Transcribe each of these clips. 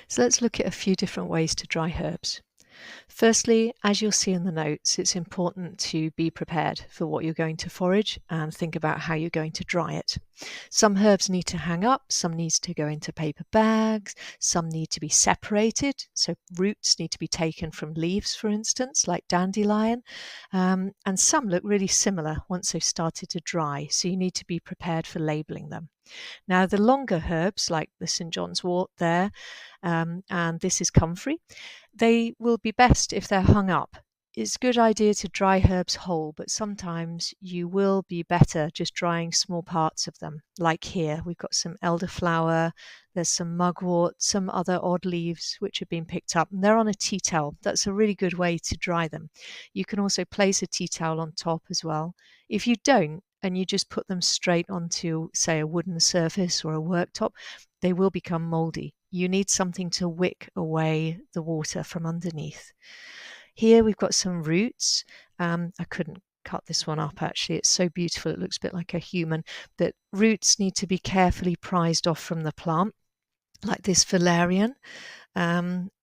So let's look at a few different ways to dry herbs. Firstly, as you'll see in the notes, it's important to be prepared for what you're going to forage and think about how you're going to dry it. Some herbs need to hang up, some needs to go into paper bags, some need to be separated. So roots need to be taken from leaves, for instance, like dandelion. And some look really similar once they've started to dry. So you need to be prepared for labeling them. Now, the longer herbs, like the St. John's wort there, and this is comfrey, they will be best if they're hung up. It's a good idea to dry herbs whole, but sometimes you will be better just drying small parts of them. Like here, we've got some elderflower, there's some mugwort, some other odd leaves which have been picked up, and they're on a tea towel. That's a really good way to dry them. You can also place a tea towel on top as well. If you don't, and you just put them straight onto, say, a wooden surface or a worktop, they will become moldy. You need something to wick away the water from underneath. Here we've got some roots. I couldn't cut this one up actually. It's so beautiful. It looks a bit like a human. But roots need to be carefully prized off from the plant, like this valerian.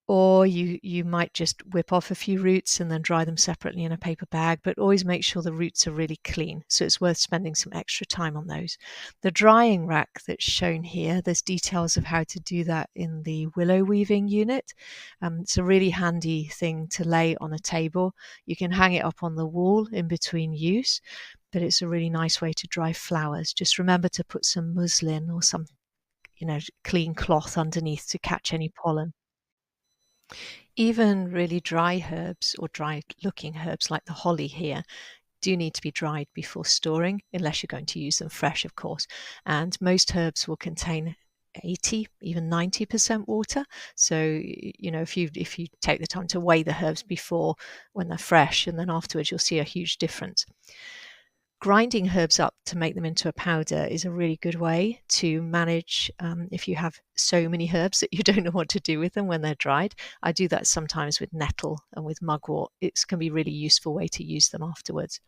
Or you might just whip off a few roots and then dry them separately in a paper bag, but always make sure the roots are really clean. So it's worth spending some extra time on those. The drying rack that's shown here, there's details of how to do that in the willow weaving unit. It's a really handy thing to lay on a table. You can hang it up on the wall in between use, but it's a really nice way to dry flowers. Just remember to put some muslin or some clean cloth underneath to catch any pollen. Even really dry herbs or dry looking herbs like the holly here do need to be dried before storing, unless you're going to use them fresh, of course. And most herbs will contain 80, even 90% water. So, if you take the time to weigh the herbs before when they're fresh and then afterwards, you'll see a huge difference. Grinding herbs up to make them into a powder is a really good way to manage if you have so many herbs that you don't know what to do with them when they're dried. I do that sometimes with nettle and with mugwort. It can be a really useful way to use them afterwards.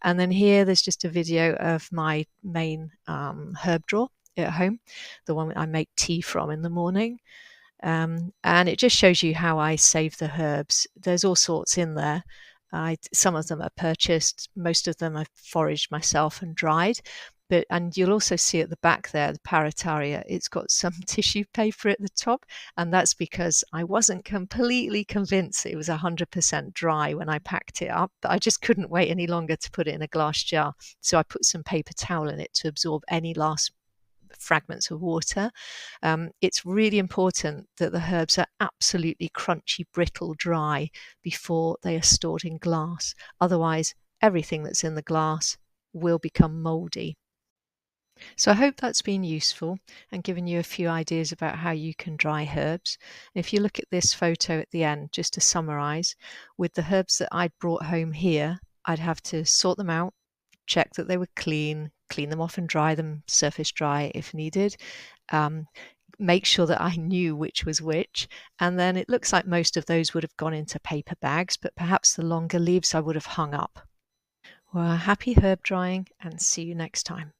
And then here, there's just a video of my main herb drawer at home, the one I make tea from in the morning. And it just shows you how I save the herbs. There's all sorts in there. Some of them are purchased, most of them I've foraged myself and dried. And you'll also see at the back there, the parataria, it's got some tissue paper at the top, and that's because I wasn't completely convinced it was 100% dry when I packed it up, but I just couldn't wait any longer to put it in a glass jar. So I put some paper towel in it to absorb any last fragments of water. It's really important that the herbs are absolutely crunchy, brittle, dry before they are stored in glass. Otherwise, everything that's in the glass will become moldy. So I hope that's been useful and given you a few ideas about how you can dry herbs. If you look at this photo at the end, just to summarize, with the herbs that I'd brought home here, I'd have to sort them out, check that they were clean them off and dry them, surface dry if needed. Make sure that I knew which was which. And then it looks like most of those would have gone into paper bags, but perhaps the longer leaves I would have hung up. Well, happy herb drying and see you next time.